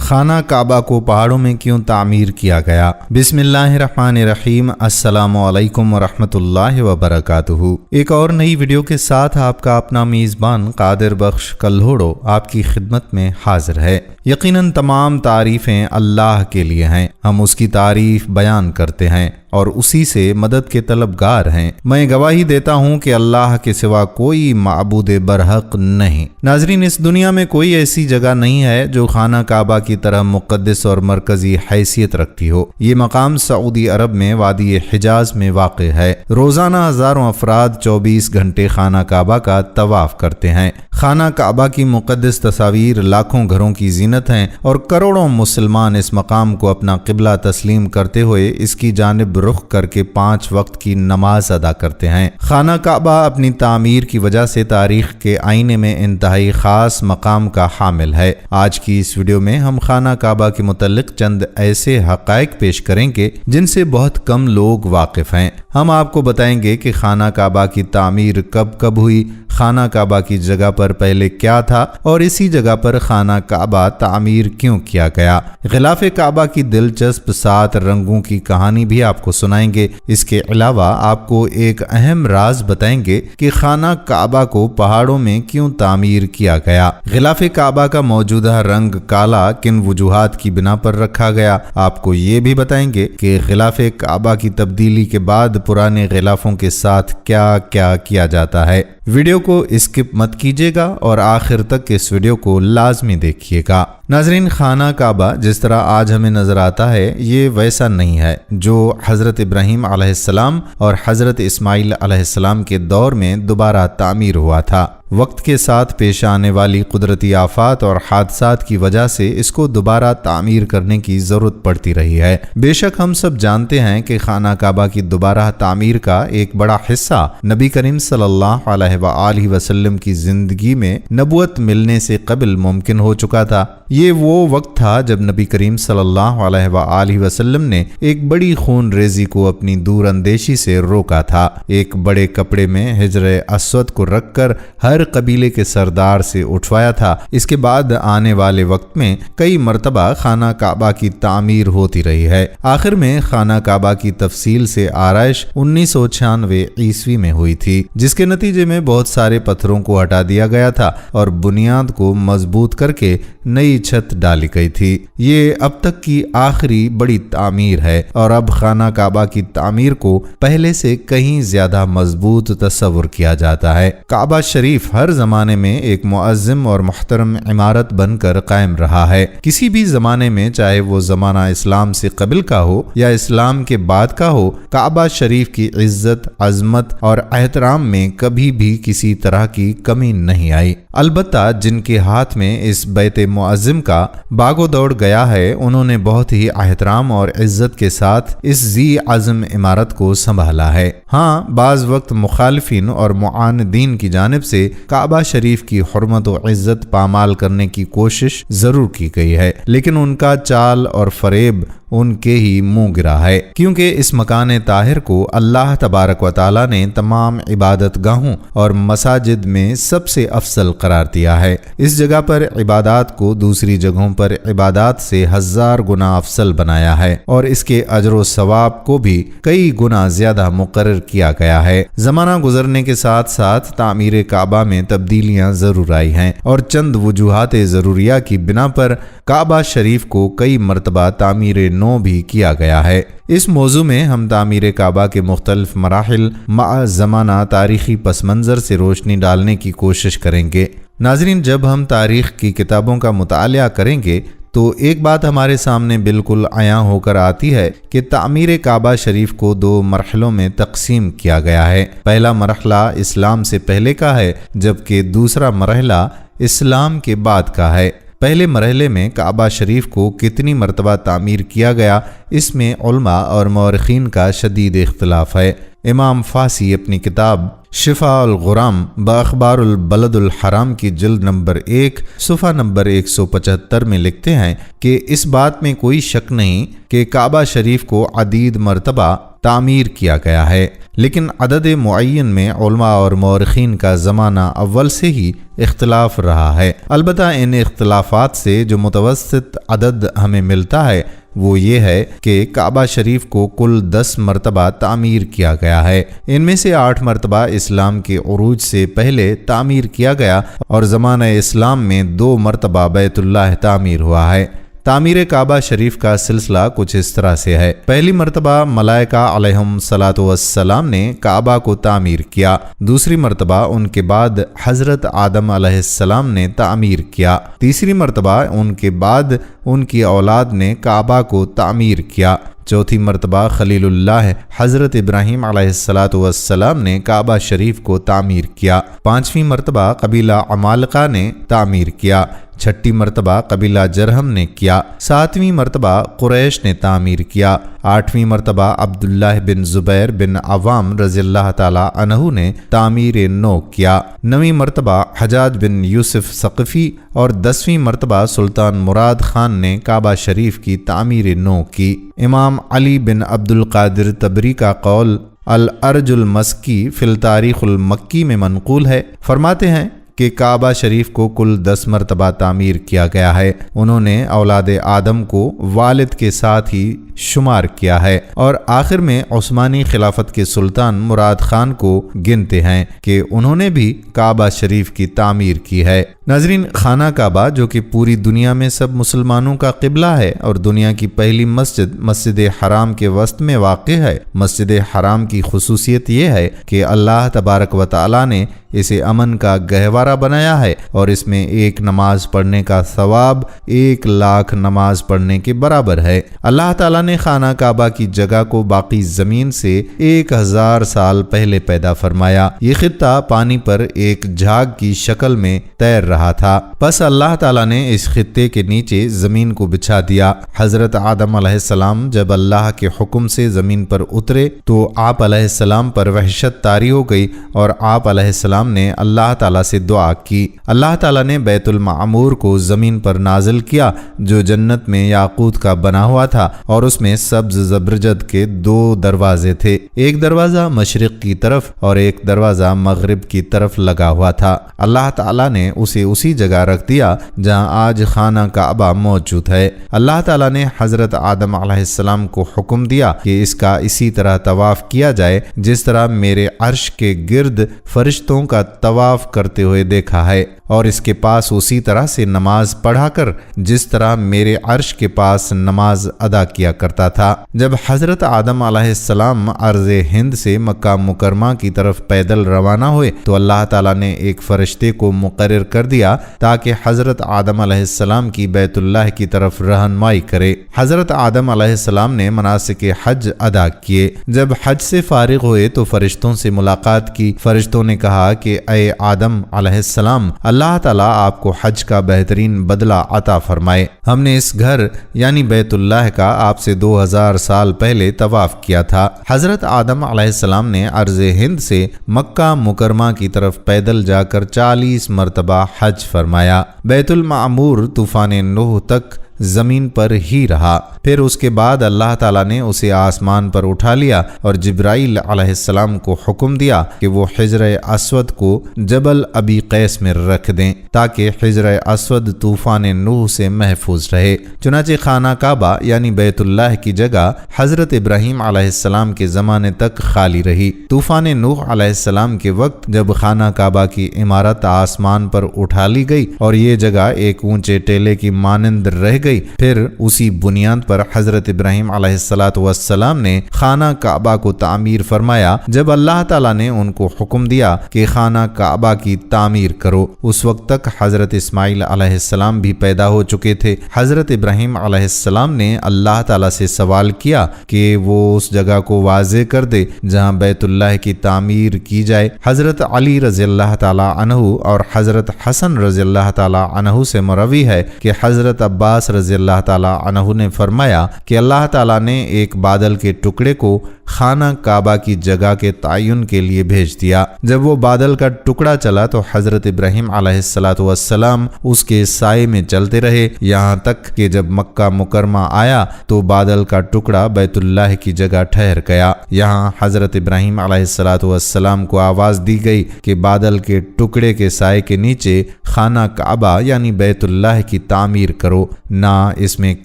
خانہ کعبہ کو پہاڑوں میں کیوں تعمیر کیا گیا؟ بسم اللہ الرحمن الرحیم۔ السلام علیکم ورحمۃ اللہ وبرکاتہ۔ ایک اور نئی ویڈیو کے ساتھ آپ کا اپنا میزبان قادر بخش کلہوڑو آپ کی خدمت میں حاضر ہے۔ یقیناً تمام تعریفیں اللہ کے لیے ہیں، ہم اس کی تعریف بیان کرتے ہیں اور اسی سے مدد کے طلبگار ہیں۔ میں گواہی دیتا ہوں کہ اللہ کے سوا کوئی معبود برحق نہیں۔ ناظرین، اس دنیا میں کوئی ایسی جگہ نہیں ہے جو خانہ کعبہ کی طرح مقدس اور مرکزی حیثیت رکھتی ہو۔ یہ مقام سعودی عرب میں وادی حجاز میں واقع ہے۔ روزانہ ہزاروں افراد 24 گھنٹے خانہ کعبہ کا طواف کرتے ہیں۔ خانہ کعبہ کی مقدس تصاویر لاکھوں گھروں کی زینت ہیں اور کروڑوں مسلمان اس مقام کو اپنا قبلہ تسلیم کرتے ہوئے اس کی جانب رخ کر کے 5 وقت کی نماز ادا کرتے ہیں۔ خانہ کعبہ اپنی تعمیر کی وجہ سے تاریخ کے آئینے میں انتہائی خاص مقام کا حامل ہے۔ آج کی اس ویڈیو میں ہم خانہ کعبہ کے متعلق چند ایسے حقائق پیش کریں گے جن سے بہت کم لوگ واقف ہیں۔ ہم آپ کو بتائیں گے کہ خانہ کعبہ کی تعمیر کب ہوئی، خانہ کعبہ کی جگہ پر پہلے کیا تھا اور اسی جگہ پر خانہ کعبہ تعمیر کیوں کیا گیا۔ غلاف کعبہ کی دلچسپ 7 رنگوں کی کہانی بھی آپ کو سنائیں گے۔ اس کے علاوہ آپ کو ایک اہم راز بتائیں گے کہ خانہ کعبہ کو پہاڑوں میں کیوں تعمیر کیا گیا۔ غلاف کعبہ کا موجودہ رنگ کالا کن وجوہات کی بنا پر رکھا گیا۔ آپ کو یہ بھی بتائیں گے کہ غلاف کعبہ کی تبدیلی کے بعد پرانے غلافوں کے ساتھ کیا کیا جاتا ہے۔ ویڈیو کو اسکپ مت کیجیے گا اور آخر تک اس ویڈیو کو لازمی دیکھیے گا۔ ناظرین، خانہ کعبہ جس طرح آج ہمیں نظر آتا ہے یہ ویسا نہیں ہے جو حضرت ابراہیم علیہ السلام اور حضرت اسماعیل علیہ السلام کے دور میں دوبارہ تعمیر ہوا تھا۔ وقت کے ساتھ پیش آنے والی قدرتی آفات اور حادثات کی وجہ سے اس کو دوبارہ تعمیر کرنے کی ضرورت پڑتی رہی ہے۔ بے شک ہم سب جانتے ہیں کہ خانہ کعبہ کی دوبارہ تعمیر کا ایک بڑا حصہ نبی کریم صلی اللہ علیہ وآلہ وسلم کی زندگی میں نبوت ملنے سے قبل ممکن ہو چکا تھا۔ یہ وہ وقت تھا جب نبی کریم صلی اللہ علیہ وآلہ وسلم نے ایک بڑی خون ریزی کو اپنی دور اندیشی سے روکا تھا۔ ایک بڑے کپڑے میں حجر اسود کو رکھ کر ہر قبیلے کے سردار سے اٹھوایا تھا۔ اس کے بعد آنے والے وقت میں کئی مرتبہ خانہ کعبہ کی تعمیر ہوتی رہی ہے۔ آخر میں خانہ کعبہ کی تفصیل سے آرائش 1996 عیسوی میں ہوئی تھی، جس کے نتیجے میں بہت سارے پتھروں کو ہٹا دیا گیا تھا اور بنیاد کو مضبوط کر کے نئی چھت ڈالی گئی تھی۔ یہ اب تک کی آخری بڑی تعمیر ہے اور اب خانہ کعبہ کی تعمیر کو پہلے سے کہیں زیادہ مضبوط تصور کیا جاتا ہے۔ کعبہ شریف ہر زمانے میں ایک معظم اور محترم عمارت بن کر قائم رہا ہے۔ کسی بھی زمانے میں، چاہے وہ زمانہ اسلام سے قبل کا ہو یا اسلام کے بعد کا ہو، کعبہ شریف کی عزت، عظمت اور احترام میں کبھی بھی کسی طرح کی کمی نہیں آئی۔ البتہ جن کے ہاتھ میں اس بیت معظم کا باغ و دوڑ گیا ہے، انہوں نے بہت ہی احترام اور عزت کے ساتھ اس ذی عظم عمارت کو سنبھالا ہے۔ ہاں، بعض وقت مخالفین اور معاندین کی جانب سے کعبہ شریف کی حرمت و عزت پامال کرنے کی کوشش ضرور کی گئی ہے، لیکن ان کا چال اور فریب ان کے ہی منہ گرا ہے، کیونکہ اس مکان طاہر کو اللہ تبارک و تعالی نے تمام عبادت گاہوں اور مساجد میں سب سے افضل قرار دیا ہے۔ اس جگہ پر عبادات کو دوسری جگہوں پر عبادات سے 1000 گنا افضل بنایا ہے اور اس کے اجر و ثواب کو بھی کئی گنا زیادہ مقرر کیا گیا ہے۔ زمانہ گزرنے کے ساتھ ساتھ تعمیر کعبہ میں تبدیلیاں ضرور آئی ہیں اور چند وجوہات ضروریہ کی بنا پر کعبہ شریف کو کئی مرتبہ تعمیر نو بھی کیا گیا ہے۔ اس موضوع میں ہم تعمیر کعبہ کے مختلف مراحل مع زمانہ تاریخی پس منظر سے روشنی ڈالنے کی کوشش کریں گے۔ ناظرین، جب ہم تاریخ کی کتابوں کا مطالعہ کریں گے تو ایک بات ہمارے سامنے بالکل عیاں ہو کر آتی ہے کہ تعمیر کعبہ شریف کو 2 مرحلوں میں تقسیم کیا گیا ہے۔ پہلا مرحلہ اسلام سے پہلے کا ہے، جبکہ دوسرا مرحلہ اسلام کے بعد کا ہے۔ پہلے مرحلے میں کعبہ شریف کو کتنی مرتبہ تعمیر کیا گیا، اس میں علماء اور مورخین کا شدید اختلاف ہے۔ امام فاسی اپنی کتاب شفاء الغرام باخبار البلد الحرام کی جلد نمبر 1 صفحہ نمبر 175 میں لکھتے ہیں کہ اس بات میں کوئی شک نہیں کہ کعبہ شریف کو عدید مرتبہ تعمیر کیا گیا ہے، لیکن عدد معین میں علماء اور مورخین کا زمانہ اول سے ہی اختلاف رہا ہے۔ البتہ ان اختلافات سے جو متوسط عدد ہمیں ملتا ہے وہ یہ ہے کہ کعبہ شریف کو کل 10 مرتبہ تعمیر کیا گیا ہے۔ ان میں سے 8 مرتبہ اسلام کے عروج سے پہلے تعمیر کیا گیا اور زمانہ اسلام میں 2 مرتبہ بیت اللہ تعمیر ہوا ہے۔ تعمیر کعبہ شریف کا سلسلہ کچھ اس طرح سے ہے۔ پہلی مرتبہ ملائکہ علیہم الصلاۃ والسلام نے کعبہ کو تعمیر کیا، دوسری مرتبہ ان کے بعد حضرت آدم علیہ السلام نے تعمیر کیا، تیسری مرتبہ ان کے بعد ان کی اولاد نے کعبہ کو تعمیر کیا، چوتھی مرتبہ خلیل اللہ حضرت ابراہیم علیہ الصلاۃ والسلام نے کعبہ شریف کو تعمیر کیا، پانچویں مرتبہ قبیلہ عمالقہ نے تعمیر کیا، چھٹی مرتبہ قبیلہ جرہم نے کیا، ساتویں مرتبہ قریش نے تعمیر کیا، آٹھویں مرتبہ عبداللہ بن زبیر بن عوام رضی اللہ تعالی عنہ نے تعمیر نو کیا، نویں مرتبہ حجاج بن یوسف ثقفی اور 10ویں مرتبہ سلطان مراد خان نے کعبہ شریف کی تعمیر نو کی۔ امام علی بن عبد القادر تبری کا قول الارج المسکی فی التاریخ المکی میں منقول ہے، فرماتے ہیں کہ کعبہ شریف کو کل 10 مرتبہ تعمیر کیا گیا ہے۔ انہوں نے اولاد آدم کو والد کے ساتھ ہی شمار کیا ہے اور آخر میں عثمانی خلافت کے سلطان مراد خان کو گنتے ہیں کہ انہوں نے بھی کعبہ شریف کی تعمیر کی ہے۔ ناظرین، خانہ کعبہ جو کہ پوری دنیا میں سب مسلمانوں کا قبلہ ہے اور دنیا کی پہلی مسجد مسجد حرام کے وسط میں واقع ہے۔ مسجد حرام کی خصوصیت یہ ہے کہ اللہ تبارک و تعالی نے اسے امن کا گہوارہ بنایا ہے اور اس میں ایک نماز پڑھنے کا ثواب 1,00,000 نماز پڑھنے کے برابر ہے۔ اللہ تعالیٰ نے خانہ کعبہ کی جگہ کو باقی زمین سے 1000 سال پہلے پیدا فرمایا۔ یہ خطہ پانی پر ایک جھاگ کی شکل میں تیر رہا تھا، پس اللہ تعالیٰ نے اس خطے کے نیچے زمین کو بچھا دیا۔ حضرت آدم علیہ السلام جب اللہ کے حکم سے زمین پر اترے تو آپ علیہ السلام پر وحشت طاری ہو گئی اور آپ علیہ السلام نے اللہ تعالیٰ سے دعا کی۔ اللہ تعالیٰ نے بیت المعمور کو زمین پر نازل کیا جو جنت میں یاقوت کا بنا ہوا تھا اور اس میں سبز زبرجد کے 2 دروازے تھے، ایک دروازہ مشرق کی طرف اور ایک دروازہ مغرب کی طرف لگا ہوا تھا۔ اللہ تعالیٰ نے اسے اسی جگہ رکھ دیا جہاں آج خانہ کعبہ موجود ہے۔ اللہ تعالیٰ نے حضرت آدم علیہ السلام کو حکم دیا کہ اس کا اسی طرح طواف کیا جائے جس طرح میرے عرش کے گرد فرشتوں کا طواف کرتے ہوئے دیکھا ہے، اور اس کے پاس اسی طرح سے نماز پڑھا کر جس طرح میرے عرش کے پاس نماز ادا کیا کرتا تھا۔ جب حضرت آدم علیہ السلام ارض ہند سے مکہ مکرمہ کی طرف پیدل روانہ ہوئے تو اللہ تعالیٰ نے ایک فرشتے کو مقرر کر دیا تاکہ حضرت آدم علیہ السلام کی بیت اللہ کی طرف رہنمائی کرے۔ حضرت آدم علیہ السلام نے مناسک حج ادا کیے۔ جب حج سے فارغ ہوئے تو فرشتوں سے ملاقات کی۔ فرشتوں نے کہا کہ اے آدم علیہ السلام، اللہ تعالیٰ آپ کو حج کا بہترین بدلہ عطا فرمائے۔ ہم نے اس گھر یعنی بیت اللہ کا آپ سے 2000 سال پہلے طواف کیا تھا۔ حضرت آدم علیہ السلام نے ارض ہند سے مکہ مکرمہ کی طرف پیدل جا کر 40 مرتبہ حج فرمایا۔ بیت المعمور طوفان نوح تک زمین پر ہی رہا، پھر اس کے بعد اللہ تعالیٰ نے اسے آسمان پر اٹھا لیا اور جبرائیل علیہ السلام کو حکم دیا کہ وہ حجر اسود کو جبل ابی قیس میں رکھ دیں تاکہ حجر اسود طوفان نوح سے محفوظ رہے۔ چنانچہ خانہ کعبہ یعنی بیت اللہ کی جگہ حضرت ابراہیم علیہ السلام کے زمانے تک خالی رہی۔ طوفان نوح علیہ السلام کے وقت جب خانہ کعبہ کی عمارت آسمان پر اٹھا لی گئی اور یہ جگہ ایک اونچے ٹیلے کی مانند رہ گئی، پھر اسی بنیاد پر حضرت ابراہیم علیہ السلام نے خانہ کعبہ کو تعمیر فرمایا۔ جب اللہ تعالیٰ نے ان کو حکم دیا کہ خانہ کعبہ کی تعمیر کرو، اس وقت تک حضرت اسماعیل علیہ السلام بھی پیدا ہو چکے تھے۔ حضرت ابراہیم علیہ السلام نے اللہ تعالیٰ سے سوال کیا کہ وہ اس جگہ کو واضح کر دے جہاں بیت اللہ کی تعمیر کی جائے۔ حضرت علی رضی اللہ تعالیٰ عنہ اور حضرت حسن رضی اللہ تعالیٰ عنہ سے مروی ہے کہ حضرت عباس رضی اللہ تعالیٰ عنہ نے فرمایا کہ اللہ تعالیٰ نے ایک بادل کے ٹکڑے کو خانہ کعبہ کی جگہ کے تعین کے لیے بھیج دیا۔ جب وہ بادل کا ٹکڑا چلا تو حضرت ابراہیم علیہ السلام اس کے سائے میں چلتے رہے، یہاں تک کہ جب مکہ مکرمہ آیا تو بادل کا ٹکڑا بیت اللہ کی جگہ ٹھہر گیا۔ یہاں حضرت ابراہیم علیہ السلام کو آواز دی گئی کہ بادل کے ٹکڑے کے سائے کے نیچے خانہ کعبہ یعنی بیت اللہ کی تعمیر کرو، نہ اس میں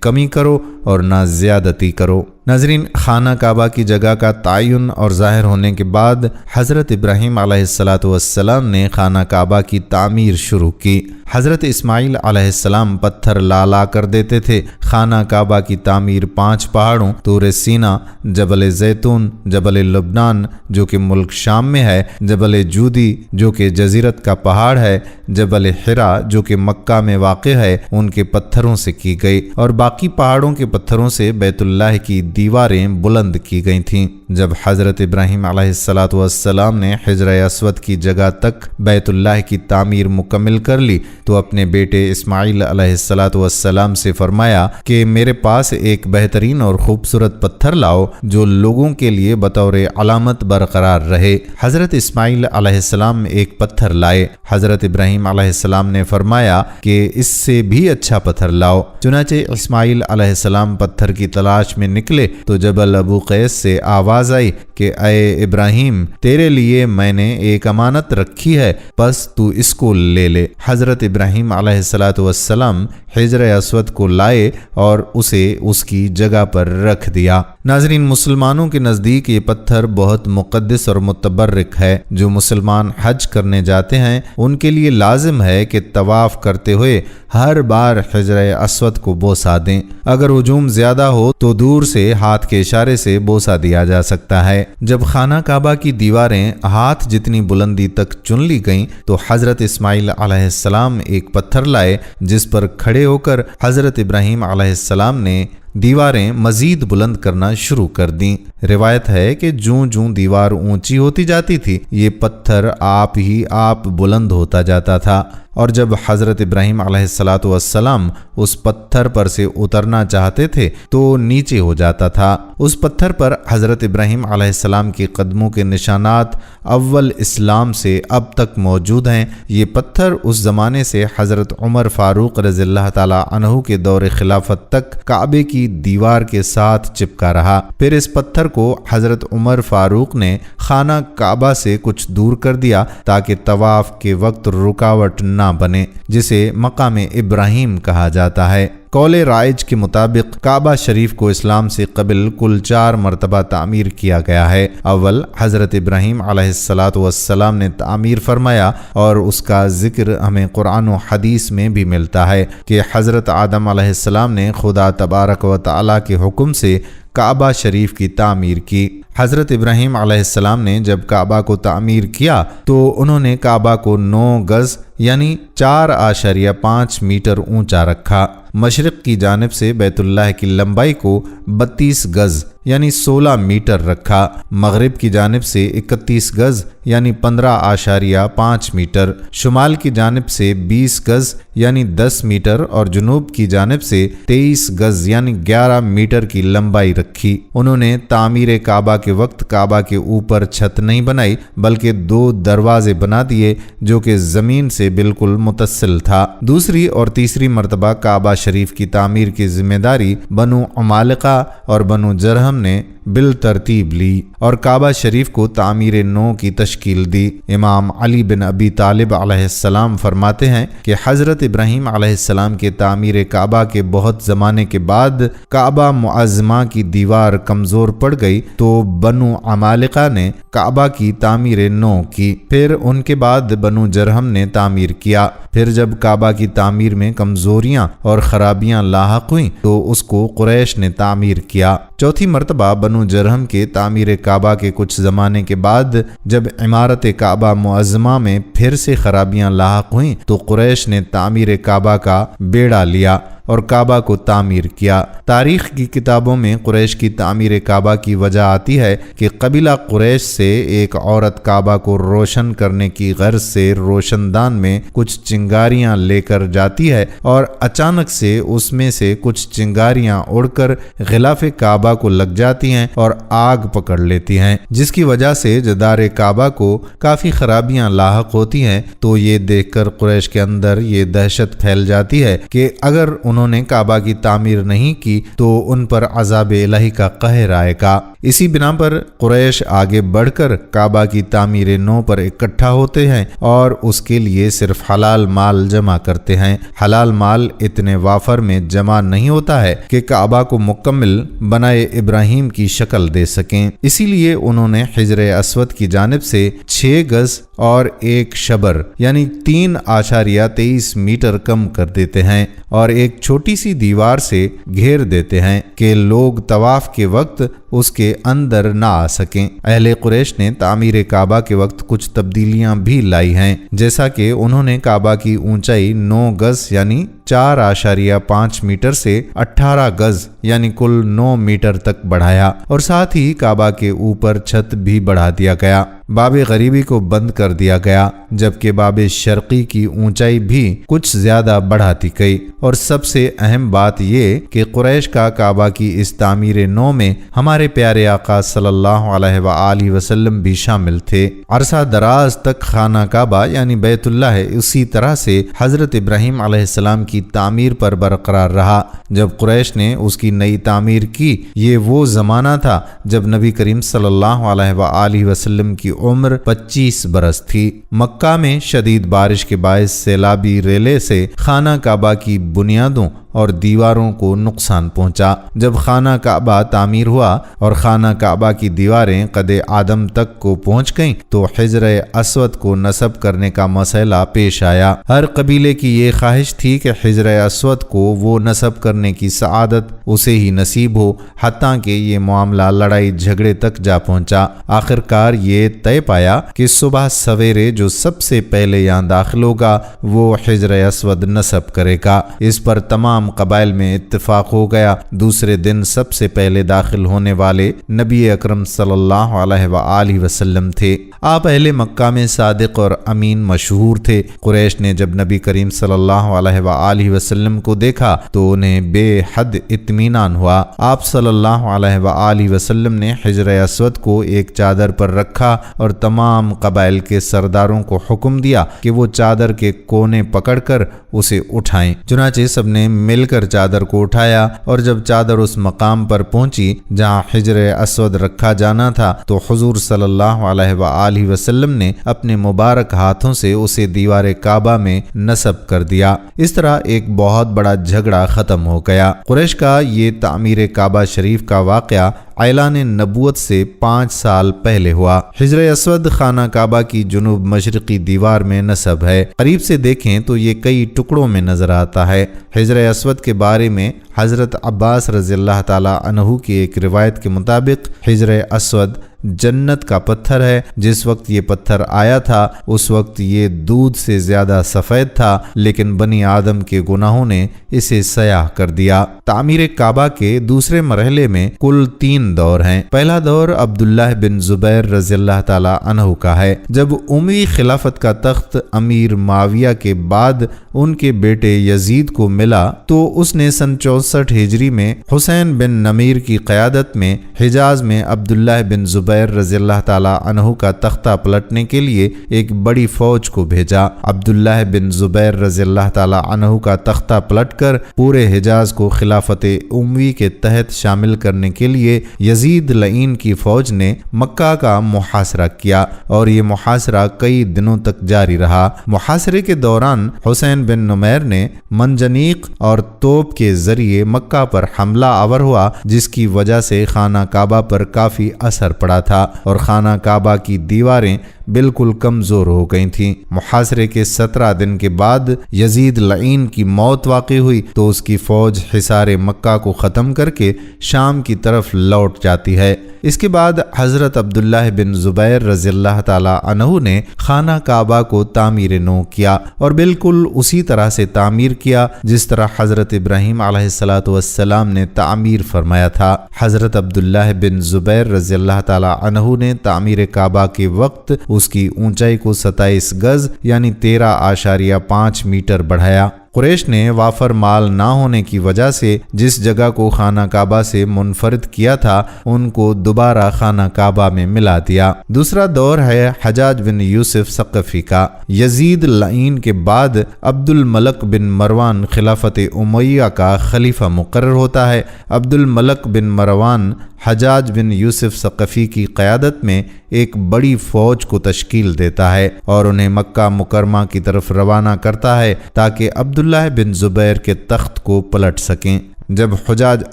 کمی کرو اور نہ زیادتی کرو۔ ناظرین، خانہ کعبہ کی جگہ کا تعین اور ظاہر ہونے کے بعد حضرت ابراہیم علیہ السلام نے خانہ کعبہ کی تعمیر شروع کی۔ حضرت اسماعیل علیہ السلام پتھر لا کر دیتے تھے۔ خانہ کعبہ کی تعمیر 5 پہاڑوں طور سینا، جبل زیتون، جبل لبنان جو کہ ملک شام میں ہے، جبل جودی جو کہ جزیرت کا پہاڑ ہے، جبل حرا جو کہ مکہ میں واقع ہے، ان کے پتھروں سے کی گئی، اور باقی پہاڑوں کے پتھروں سے بیت اللہ کی دیواریں بلند کی گئی تھیں۔ جب حضرت ابراہیم علیہ السلام نے حجر اسود کی جگہ تک بیت اللہ کی تعمیر مکمل کر لی تو اپنے بیٹے اسماعیل علیہ السلام سے فرمایا کہ میرے پاس ایک بہترین اور خوبصورت پتھر لاؤ جو لوگوں کے لیے بطور علامت برقرار رہے۔ حضرت اسماعیل علیہ السلام ایک پتھر لائے۔ حضرت ابراہیم علیہ السلام نے فرمایا کہ اس سے بھی اچھا پتھر لاؤ۔ چنانچہ اسماعیل علیہ السلام پتھر کی تلاش میں نکلے تو جبل ابو قیس سے آواز آئی کہ اے ابراہیم، تیرے لیے میں نے ایک امانت رکھی ہے، بس تو اس کو لے لے۔ حضرت ابراہیم علیہ السلام حجر اسود کو لائے اور اسے اس کی جگہ پر رکھ دیا۔ ناظرین، مسلمانوں کے نزدیک یہ پتھر بہت مقدس اور متبرک ہے۔ جو مسلمان حج کرنے جاتے ہیں ان کے لیے لازم ہے کہ طواف کرتے ہوئے ہر بار حجر اسود کو بوسہ دیں۔ اگر ہجوم زیادہ ہو تو دور سے ہاتھ کے اشارے سے بوسہ دیا جا سکتا ہے۔ جب خانہ کعبہ کی دیواریں ہاتھ جتنی بلندی تک چن لی گئیں تو حضرت اسماعیل علیہ السلام ایک پتھر لائے جس پر کھڑے ہو کر حضرت ابراہیم علیہ السلام نے دیواریں مزید بلند کرنا شروع کر دیں۔ روایت ہے کہ جوں دیوار اونچی ہوتی جاتی تھی یہ پتھر آپ ہی آپ بلند ہوتا جاتا تھا، اور جب حضرت ابراہیم علیہ السلام اس پتھر پر سے اترنا چاہتے تھے تو نیچے ہو جاتا تھا۔ اس پتھر پر حضرت ابراہیم علیہ السلام کے قدموں کے نشانات اول اسلام سے اب تک موجود ہیں۔ یہ پتھر اس زمانے سے حضرت عمر فاروق رضی اللہ تعالی عنہ کے دور خلافت تک کعبے کی دیوار کے ساتھ چپکا رہا۔ پھر اس پتھر کو حضرت عمر فاروق نے خانہ کعبہ سے کچھ دور کر دیا تاکہ طواف کے وقت رکاوٹ نہ بنے، جسے مقام ابراہیم کہا جاتا ہے۔ قول رائج کے مطابق کعبہ شریف کو اسلام سے قبل کل 4 مرتبہ تعمیر کیا گیا ہے۔ اول حضرت ابراہیم علیہ السلام نے تعمیر فرمایا، اور اس کا ذکر ہمیں قرآن و حدیث میں بھی ملتا ہے کہ حضرت آدم علیہ السلام نے خدا تبارک و تعالی کے حکم سے کعبہ شریف کی تعمیر کی۔ حضرت ابراہیم علیہ السلام نے جب کعبہ کو تعمیر کیا تو انہوں نے کعبہ کو 9 گز یعنی 4.5 میٹر اونچا رکھا۔ مشرق کی جانب سے بیت اللہ کی لمبائی کو 32 گز یعنی 16 میٹر رکھا، مغرب کی جانب سے 31 گز یعنی 15.5 میٹر، شمال کی جانب سے 20 گز یعنی 10 میٹر اور جنوب کی جانب سے 23 گز یعنی 11 میٹر کی لمبائی رکھی۔ انہوں نے تعمیر کعبہ کے وقت کعبہ کے اوپر چھت نہیں بنائی بلکہ 2 دروازے بنا دیے جو کہ زمین سے بالکل متصل تھا۔ دوسری اور تیسری مرتبہ کعبہ شریف کی تعمیر کی ذمہ داری بنو عمالقہ اور بنو جرہم نے بالترتیب لی اور کعبہ شریف کو تعمیر نو کی تشکیل دی۔ امام علی بن ابی طالب علیہ السلام فرماتے ہیں کہ حضرت ابراہیم علیہ السلام کے تعمیر کعبہ کے بہت زمانے کے بعد کعبہ معظمہ کی دیوار کمزور پڑ گئی تو بنو عمالقہ نے کعبہ کی تعمیر نو کی، پھر ان کے بعد بنو جرہم نے تعمیر کیا۔ پھر جب کعبہ کی تعمیر میں کمزوریاں اور خرابیاں لاحق ہوئیں تو اس کو قریش نے تعمیر کیا۔ چوتھی مرتبہ بنو جرہم کے تعمیر کعبہ کے کچھ زمانے کے بعد جب عمارت کعبہ معظمہ میں پھر سے خرابیاں لاحق ہوئیں تو قریش نے تعمیر کعبہ کا بیڑا لیا۔ اور کعبہ کو تعمیر کیا۔ تاریخ کی کتابوں میں قریش کی تعمیر کعبہ کی وجہ آتی ہے کہ قبیلہ قریش سے ایک عورت کعبہ کو روشن کرنے کی غرض سے روشن دان میں کچھ چنگاریاں لے کر جاتی ہے اور اچانک سے اس میں سے کچھ چنگاریاں اڑ کر غلاف کعبہ کو لگ جاتی ہیں اور آگ پکڑ لیتی ہیں، جس کی وجہ سے جدار کعبہ کو کافی خرابیاں لاحق ہوتی ہیں۔ تو یہ دیکھ کر قریش کے اندر یہ دہشت پھیل جاتی ہے کہ اگر انہوں نے کعبہ کی تعمیر نہیں کی تو ان پر عذاب الہی کا قہر آئے گا۔ اسی بنا پر قریش آگے بڑھ کر کعبہ کی تعمیر نو پر اکٹھا ہوتے ہیں اور اس کے لیے صرف حلال مال جمع کرتے ہیں۔ حلال مال اتنے وافر میں جمع نہیں ہوتا ہے کہ کعبہ کو مکمل بنائے ابراہیم کی شکل دے سکیں، اسی لیے انہوں نے حجر اسود کی جانب سے 6 گز اور 1 شبر یعنی 3.23 میٹر کم کر دیتے ہیں اور ایک چھوٹی سی دیوار سے گھیر دیتے ہیں کہ لوگ طواف کے وقت اس کے اندر نہ آ سکیں۔ اہل قریش نے تعمیر کعبہ کے وقت کچھ تبدیلیاں بھی لائی ہیں، جیسا کہ انہوں نے کعبہ کی اونچائی 9 گز یعنی 4.5 میٹر سے 18 گز یعنی کل 9 میٹر تک بڑھایا اور ساتھ ہی کعبہ کے اوپر چھت بھی بڑھا دیا گیا۔ باب غریبی کو بند کر دیا گیا، جبکہ باب شرقی کی اونچائی بھی کچھ زیادہ بڑھاتی گئی۔ اور سب سے اہم بات یہ کہ قریش کا کعبہ کی اس تعمیر نو میں ہمارے پیارے آقا صلی اللہ علیہ وآلہ وسلم بھی شامل تھے۔ عرصہ دراز تک خانہ کعبہ یعنی بیت اللہ اسی طرح سے حضرت ابراہیم علیہ السلام کی تعمیر پر برقرار رہا۔ جب قریش نے اس کی نئی تعمیر کی، یہ وہ زمانہ تھا جب نبی کریم صلی اللہ علیہ وآلہ وسلم کی عمر 25 برس تھی۔ مکہ میں شدید بارش کے باعث سیلابی ریلے سے خانہ کعبہ کی بنیادوں اور دیواروں کو نقصان پہنچا۔ جب خانہ کعبہ تعمیر ہوا اور خانہ کعبہ کی دیواریں قد آدم تک کو پہنچ گئیں تو حجر اسود کو نصب کرنے کا مسئلہ پیش آیا۔ ہر قبیلے کی یہ خواہش تھی کہ حجر اسود کو وہ نصب کرنے کی سعادت اسے ہی نصیب ہو، حتیٰ کہ یہ معاملہ لڑائی جھگڑے تک جا پہنچا۔ آخرکار یہ طے پایا کہ صبح سویرے جو سب سے پہلے یہاں داخل ہوگا وہ حجر اسود نصب کرے گا۔ اس پر تمام قبائل میں اتفاق ہو گیا۔ دوسرے دن سب سے پہلے داخل ہونے والے نبی اکرم صلی اللہ علیہ وآلہ وسلم تھے۔ آپ اہل مکہ میں صادق اور امین مشہور تھے۔ قریش نے جب نبی کریم صلی اللہ علیہ وآلہ وسلم کو دیکھا تو انہیں بے حد اطمینان ہوا۔ آپ صلی اللہ علیہ وآلہ وسلم نے حجر اسود کو ایک چادر پر رکھا اور تمام قبائل کے سرداروں کو حکم دیا کہ وہ چادر کے کونے پکڑ کر اسے اٹھائیں۔ چنانچہ سب نے مل کر چادر کو اٹھایا اور جب چادر اس مقام پر پہنچی جہاں حجر اسود رکھا جانا تھا تو حضور صلی اللہ علیہ وآلہ وسلم نے اپنے مبارک ہاتھوں سے اسے دیوار کعبہ میں نصب کر دیا۔ اس طرح ایک بہت بڑا جھگڑا ختم ہو گیا۔ قریش کا یہ تعمیر کعبہ شریف کا واقعہ اعلان نبوت سے 5 سال پہلے ہوا۔ حجر اسود خانہ کعبہ کی جنوب مشرقی دیوار میں نصب ہے۔ قریب سے دیکھیں تو یہ کئی ٹکڑوں میں نظر آتا ہے۔ حجر اسود کے بارے میں حضرت عباس رضی اللہ تعالی عنہ کی ایک روایت کے مطابق حجر اسود جنت کا پتھر ہے۔ جس وقت یہ پتھر آیا تھا اس وقت یہ دودھ سے زیادہ سفید تھا، لیکن بنی آدم کے گناہوں نے اسے سیاہ کر دیا۔ تعمیر کعبہ کے دوسرے مرحلے میں کل 3 دور ہیں۔ پہلا دور عبداللہ بن زبیر رضی اللہ تعالی عنہ کا ہے۔ جب اموی خلافت کا تخت امیر معاویہ کے بعد ان کے بیٹے یزید کو ملا تو اس نے سن 64 ہجری میں حسین بن نمیر کی قیادت میں حجاز میں عبداللہ بن زبیر رضی اللہ تعالی عنہ کا تختہ پلٹنے کے لیے ایک بڑی فوج کو بھیجا۔ عبداللہ بن زبیر رضی اللہ تعالی عنہ کا تختہ پلٹ کر پورے حجاز کو خلافت اموی کے تحت شامل کرنے کے لیے یزید لعین کی فوج نے مکہ کا محاصرہ کیا اور یہ محاصرہ کئی دنوں تک جاری رہا۔ محاصرے کے دوران حسین بن نمیر نے منجنیق اور توپ کے ذریعے مکہ پر حملہ آور ہوا، جس کی وجہ سے خانہ کعبہ پر کافی اثر پڑا تھا اور خانہ کعبہ کی دیواریں بالکل کمزور ہو گئی تھیں۔ محاصرے کے 17 دن کے بعد یزید لعین کی موت واقع ہوئی تو اس کی فوج حصار مکہ کو ختم کر کے شام کی طرف لوٹ جاتی ہے۔ اس کے بعد حضرت عبداللہ بن زبیر رضی اللہ تعالی عنہ نے خانہ کعبہ کو تعمیر نو کیا اور بالکل اسی طرح سے تعمیر کیا جس طرح حضرت ابراہیم علیہ السلام نے تعمیر فرمایا تھا۔ حضرت عبداللہ بن زبیر رضی اللہ تعالی عنہ نے تعمیر کعبہ کے وقت اس کی اونچائی کو 27 گز یعنی 13.5 میٹر بڑھایا۔ قریش نے وافر مال نہ ہونے کی وجہ سے جس جگہ کو خانہ کعبہ سے منفرد کیا تھا ان کو دوبارہ خانہ کعبہ میں ملا دیا۔ دوسرا دور ہے حجاج بن یوسف ثقفی کا۔ یزید لعین کے بعد عبد الملک بن مروان خلافت امیہ کا خلیفہ مقرر ہوتا ہے۔ عبد الملک بن مروان حجاج بن یوسف ثقفی کی قیادت میں ایک بڑی فوج کو تشکیل دیتا ہے اور انہیں مکہ مکرمہ کی طرف روانہ کرتا ہے تاکہ عبداللہ بن زبیر کے تخت کو پلٹ سکیں۔ جب حجاج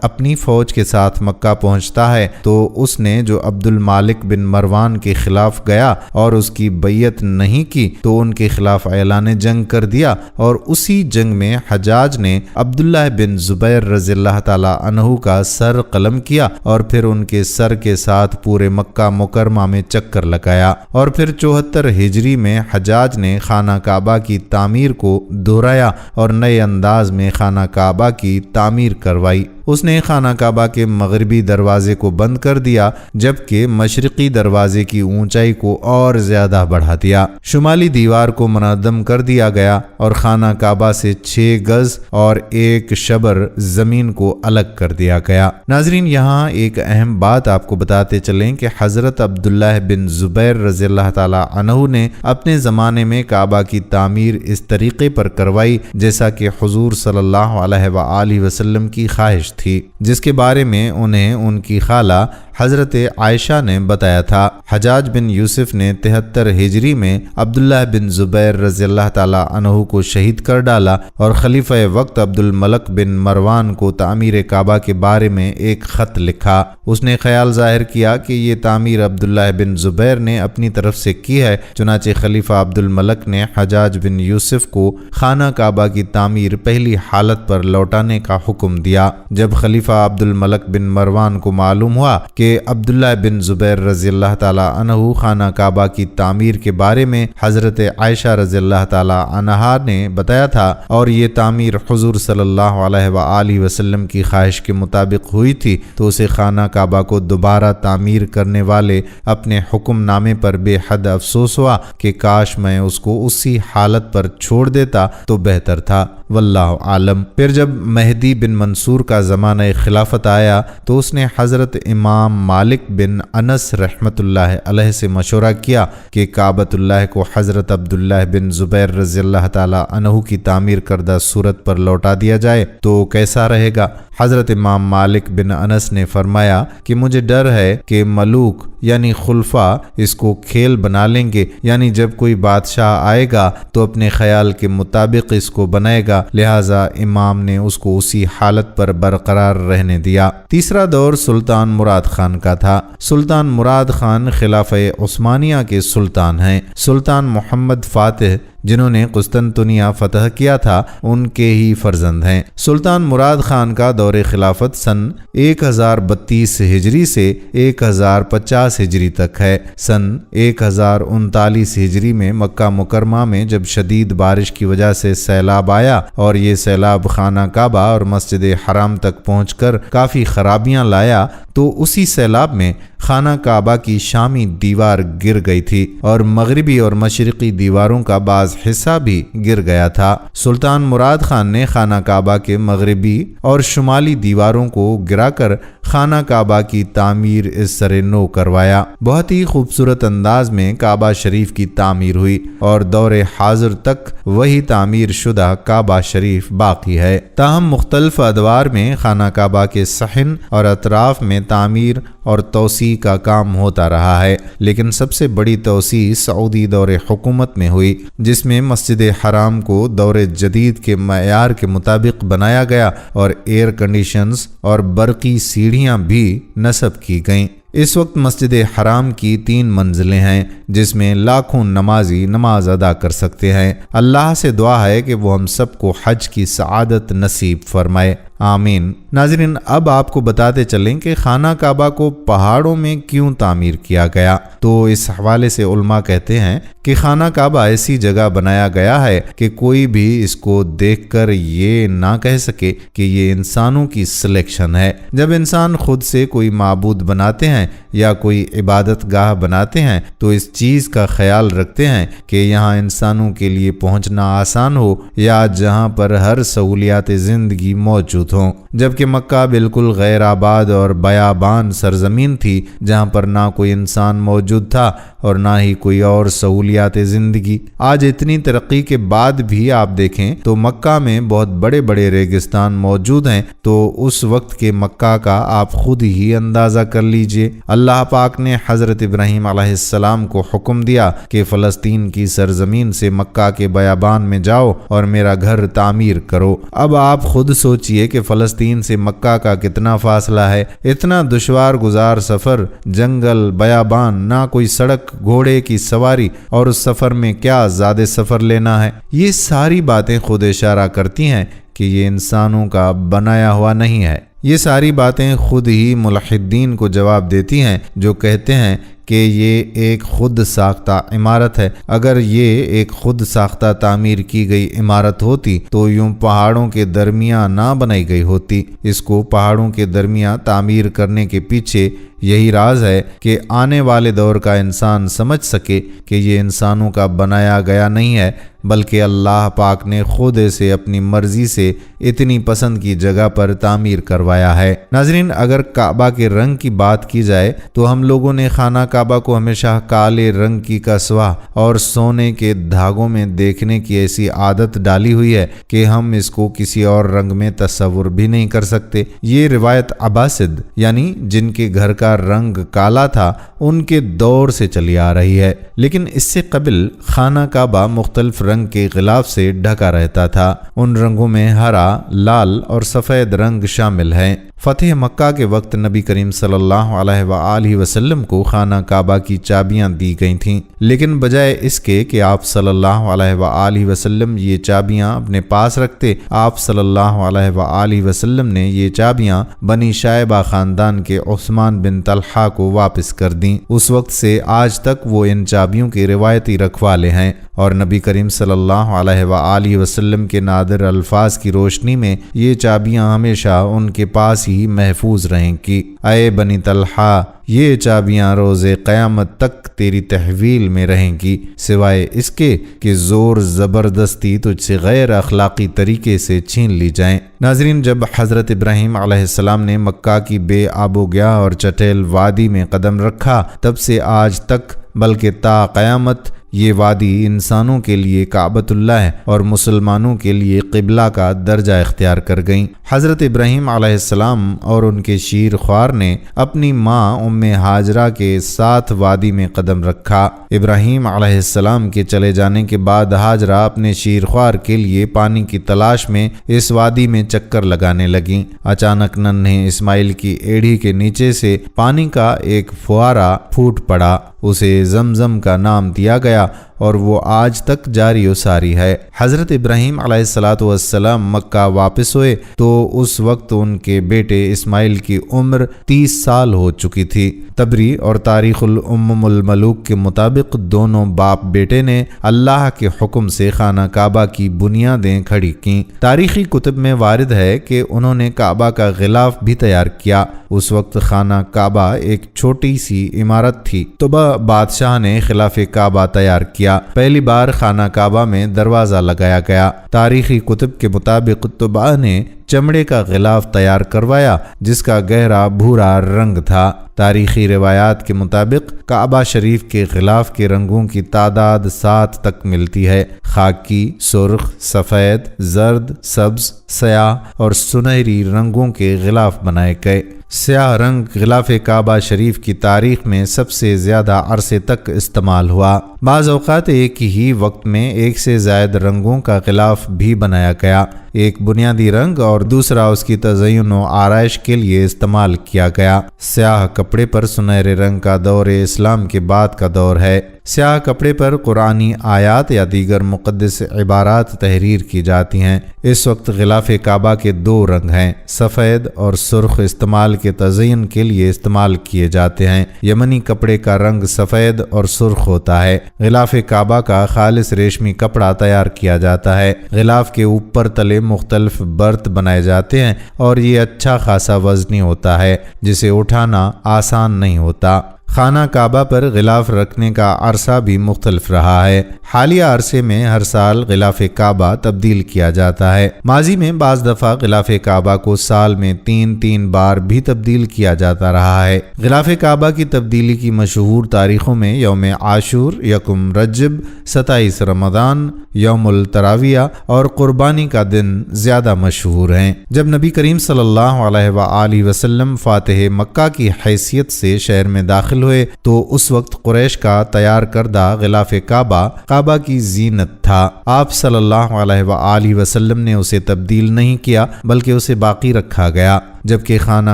اپنی فوج کے ساتھ مکہ پہنچتا ہے تو اس نے جو عبد المالک بن مروان کے خلاف گیا اور اس کی بیعت نہیں کی تو ان کے خلاف اعلان جنگ کر دیا، اور اسی جنگ میں حجاج نے عبداللہ بن زبیر رضی اللہ تعالی عنہ کا سر قلم کیا اور پھر ان کے سر کے ساتھ پورے مکہ مکرمہ میں چکر لگایا، اور پھر 74 ہجری میں حجاج نے خانہ کعبہ کی تعمیر کو دہرایا اور نئے انداز میں خانہ کعبہ کی تعمیر کروائی۔ اس نے خانہ کعبہ کے مغربی دروازے کو بند کر دیا جبکہ مشرقی دروازے کی اونچائی کو اور زیادہ بڑھا دیا۔ شمالی دیوار کو منہدم کر دیا گیا اور خانہ کعبہ سے 6 گز اور 1 شبر زمین کو الگ کر دیا گیا۔ ناظرین، یہاں ایک اہم بات آپ کو بتاتے چلیں کہ حضرت عبداللہ بن زبیر رضی اللہ تعالی عنہ نے اپنے زمانے میں کعبہ کی تعمیر اس طریقے پر کروائی جیسا کہ حضور صلی اللہ علیہ وآلہ وسلم کی خواہش تھی، جس کے بارے میں انہیں ان کی خالہ حضرت عائشہ نے بتایا تھا۔ حجاج بن یوسف نے 73 ہجری میں عبداللہ بن زبیر رضی اللہ تعالی عنہ کو شہید کر ڈالا اور خلیفہ وقت عبد الملک بن مروان کو تعمیر کعبہ کے بارے میں ایک خط لکھا۔ اس نے خیال ظاہر کیا کہ یہ تعمیر عبداللہ بن زبیر نے اپنی طرف سے کی ہے، چنانچہ خلیفہ عبد الملک نے حجاج بن یوسف کو خانہ کعبہ کی تعمیر پہلی حالت پر لوٹانے کا حکم دیا۔ جب خلیفہ عبد الملک بن مروان کو معلوم ہوا کہ عبداللہ بن زبیر رضی اللہ تعالی عنہ خانہ کعبہ کی تعمیر کے بارے میں حضرت عائشہ رضی اللہ تعالی عنہا نے بتایا تھا اور یہ تعمیر حضور صلی اللہ علیہ وآلہ وسلم کی خواہش کے مطابق ہوئی تھی، تو اسے خانہ کعبہ کو دوبارہ تعمیر کرنے والے اپنے حکم نامے پر بے حد افسوس ہوا کہ کاش میں اس کو اسی حالت پر چھوڑ دیتا تو بہتر تھا، واللہ عالم۔ پھر جب مہدی بن منصور کا زمانہ خلافت آیا تو اس نے حضرت امام مالک بن انس رحمت اللہ علیہ سے مشورہ کیا کہ کعبۃ اللہ کو حضرت عبداللہ بن زبیر رضی اللہ تعالی عنہ کی تعمیر کردہ صورت پر لوٹا دیا جائے تو کیسا رہے گا؟ حضرت امام مالک بن انس نے فرمایا کہ مجھے ڈر ہے کہ ملوک یعنی خلفاء اس کو کھیل بنا لیں گے، یعنی جب کوئی بادشاہ آئے گا تو اپنے خیال کے مطابق اس کو بنائے گا، لہٰذا امام نے اس کو اسی حالت پر برقرار رہنے دیا۔ تیسرا دور سلطان مراد خان کا تھا۔ سلطان مراد خان خلافہ عثمانیہ کے سلطان ہیں۔ سلطان محمد فاتح جنہوں نے قسطنطنیہ فتح کیا تھا ان کے ہی فرزند ہیں۔ سلطان مراد خان کا دور خلافت سن 1032 ہجری سے 1050 ہجری تک ہے۔ سن 1039 ہجری میں مکہ مکرمہ میں جب شدید بارش کی وجہ سے سیلاب آیا اور یہ سیلاب خانہ کعبہ اور مسجد حرام تک پہنچ کر کافی خرابیاں لایا تو اسی سیلاب میں خانہ کعبہ کی شامی دیوار گر گئی تھی اور مغربی اور مشرقی دیواروں کا بعض حصہ بھی گر گیا تھا۔ سلطان مراد خان نے خانہ کعبہ کے مغربی اور شمالی دیواروں کو گرا کر خانہ کعبہ کی تعمیر اس سر نو کروایا۔ بہت ہی خوبصورت انداز میں کعبہ شریف کی تعمیر ہوئی اور دور حاضر تک وہی تعمیر شدہ کعبہ شریف باقی ہے۔ تاہم مختلف ادوار میں خانہ کعبہ کے صحن اور اطراف میں تعمیر اور توسیع کا کام ہوتا رہا ہے، لیکن سب سے بڑی توسیع سعودی دور حکومت میں ہوئی، جس میں مسجد حرام کو دور جدید کے معیار کے مطابق بنایا گیا اور ایئر کنڈیشنز اور برقی سیڑھیاں بھی نصب کی گئیں۔ اس وقت مسجد حرام کی 3 منزلیں ہیں جس میں لاکھوں نمازی نماز ادا کر سکتے ہیں۔ اللہ سے دعا ہے کہ وہ ہم سب کو حج کی سعادت نصیب فرمائے، آمین۔ ناظرین، اب آپ کو بتاتے چلیں کہ خانہ کعبہ کو پہاڑوں میں کیوں تعمیر کیا گیا۔ تو اس حوالے سے علماء کہتے ہیں کہ خانہ کعبہ ایسی جگہ بنایا گیا ہے کہ کوئی بھی اس کو دیکھ کر یہ نہ کہہ سکے کہ یہ انسانوں کی سلیکشن ہے۔ جب انسان خود سے کوئی معبود بناتے ہیں یا کوئی عبادت گاہ بناتے ہیں تو اس چیز کا خیال رکھتے ہیں کہ یہاں انسانوں کے لیے پہنچنا آسان ہو یا جہاں پر ہر سہولیات زندگی موجود ہوں، جبکہ مکہ بالکل غیر آباد اور بیابان سرزمین تھی جہاں پر نہ کوئی انسان موجود تھا اور نہ ہی کوئی اور سہولیات زندگی۔ آج اتنی ترقی کے بعد بھی آپ دیکھیں تو مکہ میں بہت بڑے بڑے ریگستان موجود ہیں، تو اس وقت کے مکہ کا آپ خود ہی اندازہ کر لیجئے۔ اللہ پاک نے حضرت ابراہیم علیہ السلام کو حکم دیا کہ فلسطین کی سرزمین سے مکہ کے بیابان میں جاؤ اور میرا گھر تعمیر کرو۔ اب آپ خود سوچئے کہ فلسطین سے مکہ کا کتنا فاصلہ ہے، اتنا دشوار گزار سفر، جنگل، بیابان، نہ کوئی سڑک، گھوڑے کی سواری، اور اس سفر میں کیا زیادہ سفر لینا ہے۔ یہ ساری باتیں خود اشارہ کرتی ہیں کہ یہ انسانوں کا بنایا ہوا نہیں ہے۔ یہ ساری باتیں خود ہی ملحدین کو جواب دیتی ہیں جو کہتے ہیں کہ یہ ایک خود ساختہ عمارت ہے۔ اگر یہ ایک خود ساختہ تعمیر کی گئی عمارت ہوتی تو یوں پہاڑوں کے درمیان نہ بنائی گئی ہوتی۔ اس کو پہاڑوں کے درمیان تعمیر کرنے کے پیچھے یہی راز ہے کہ آنے والے دور کا انسان سمجھ سکے کہ یہ انسانوں کا بنایا گیا نہیں ہے، بلکہ اللہ پاک نے خود اسے اپنی مرضی سے اتنی پسند کی جگہ پر تعمیر کروایا ہے۔ ناظرین، اگر کعبہ کے رنگ کی بات کی جائے تو ہم لوگوں نے خانہ کعبہ کو ہمیشہ کالے رنگ کی کسوہ اور سونے کے دھاگوں میں دیکھنے کی ایسی عادت ڈالی ہوئی ہے کہ ہم اس کو کسی اور رنگ میں تصور بھی نہیں کر سکتے۔ یہ روایت عباسد یعنی جن کے گھر کا رنگ کالا تھا ان کے دور سے چلی آ رہی ہے، لیکن اس سے قبل خانہ کعبہ مختلف رنگ کے غلاف سے ڈھکا رہتا تھا۔ ان رنگوں میں ہرا، لال اور سفید رنگ شامل ہیں۔ فتح مکہ کے وقت نبی کریم صلی اللہ علیہ وآلہ وسلم کو خانہ کعبہ کی چابیاں دی گئی تھیں، لیکن بجائے اس کے کہ آپ صلی اللہ علیہ وآلہ وسلم یہ چابیاں اپنے پاس رکھتے، آپ صلی اللہ علیہ وآلہ وسلم نے یہ چابیاں بنی شائبہ خاندان کے عثمان بن طلحہ کو واپس کر دیں۔ اس وقت سے آج تک وہ ان چابیوں کے روایتی رکھوالے ہیں، اور نبی کریم صلی اللہ علیہ وآلہ وسلم کے نادر الفاظ کی روشنی میں یہ چابیاں ہمیشہ ان کے پاس ہی محفوظ رہیں گی۔ اے بنی طلحہ، یہ چابیاں روز قیامت تک تیری تحویل میں رہیں گی، سوائے اس کے کہ زور زبردستی تجھ سے غیر اخلاقی طریقے سے چھین لی جائیں۔ ناظرین، جب حضرت ابراہیم علیہ السلام نے مکہ کی بے آب و گیا اور چٹیل وادی میں قدم رکھا، تب سے آج تک بلکہ تا قیامت یہ وادی انسانوں کے لیے کعبۃ اللہ ہے اور مسلمانوں کے لیے قبلہ کا درجہ اختیار کر گئیں۔ حضرت ابراہیم علیہ السلام اور ان کے شیر خوار نے اپنی ماں ام ہاجرہ کے ساتھ وادی میں قدم رکھا۔ ابراہیم علیہ السلام کے چلے جانے کے بعد ہاجرہ اپنے شیر خوار کے لیے پانی کی تلاش میں اس وادی میں چکر لگانے لگیں۔ اچانک ننھے اسماعیل کی ایڑھی کے نیچے سے پانی کا ایک فوارہ پھوٹ پڑا، اسے زمزم کا نام دیا گیا اور وہ آج تک جاری و ساری ہے۔ حضرت ابراہیم علیہ السلام مکہ واپس ہوئے تو اس وقت ان کے بیٹے اسماعیل کی عمر 30 سال ہو چکی تھی۔ تبری اور تاریخ الامم الملوک کے مطابق دونوں باپ بیٹے نے اللہ کے حکم سے خانہ کعبہ کی بنیادیں کھڑی کیں۔ تاریخی کتب میں وارد ہے کہ انہوں نے کعبہ کا غلاف بھی تیار کیا۔ اس وقت خانہ کعبہ ایک چھوٹی سی عمارت تھی۔ طبع بادشاہ نے خلاف کعبہ تیار کیا۔ پہلی بار خانہ کعبہ میں دروازہ لگایا گیا۔ تاریخی کتب کے مطابق طبع نے چمڑے کا غلاف تیار کروایا جس کا گہرا بھورا رنگ تھا۔ تاریخی روایات کے مطابق کعبہ شریف کے غلاف کے رنگوں کی تعداد 7 تک ملتی ہے۔ خاکی، سرخ، سفید، زرد، سبز، سیاہ اور سنہری رنگوں کے غلاف بنائے گئے۔ سیاہ رنگ غلاف کعبہ شریف کی تاریخ میں سب سے زیادہ عرصے تک استعمال ہوا۔ بعض اوقات ایک ہی وقت میں ایک سے زائد رنگوں کا غلاف بھی بنایا گیا۔ ایک بنیادی رنگ اور دوسرا اس کی تزئین و آرائش کے لیے استعمال کیا گیا۔ سیاہ کپڑے پر سنہرے رنگ کا دور اسلام کے بعد کا دور ہے۔ سیاہ کپڑے پر قرآنی آیات یا دیگر مقدس عبارات تحریر کی جاتی ہیں۔ اس وقت غلاف کعبہ کے دو رنگ ہیں، سفید اور سرخ، استعمال کے تزئین کے لیے استعمال کیے جاتے ہیں۔ یمنی کپڑے کا رنگ سفید اور سرخ ہوتا ہے۔ غلاف کعبہ کا خالص ریشمی کپڑا تیار کیا جاتا ہے۔ غلاف کے اوپر تلے مختلف برت بنائے جاتے ہیں اور یہ اچھا خاصا وزنی ہوتا ہے جسے اٹھانا آسان نہیں ہوتا۔ خانہ کعبہ پر غلاف رکھنے کا عرصہ بھی مختلف رہا ہے۔ حالیہ عرصے میں ہر سال غلاف کعبہ تبدیل کیا جاتا ہے۔ ماضی میں بعض دفعہ غلاف کعبہ کو سال میں 3 بار بھی تبدیل کیا جاتا رہا ہے۔ غلاف کعبہ کی تبدیلی کی مشہور تاریخوں میں یوم عاشور، 1 رجب، 27 رمضان، یوم التراویہ اور قربانی کا دن زیادہ مشہور ہیں۔ جب نبی کریم صلی اللہ علیہ وآلہ وسلم فاتح مکہ کی حیثیت سے شہر میں داخل ہوئے تو اس وقت قریش کا تیار کردہ غلاف کعبہ کی زینت تھا۔ آپ صلی اللہ علیہ وآلہ وسلم نے اسے تبدیل نہیں کیا بلکہ اسے باقی رکھا گیا۔ جبکہ خانہ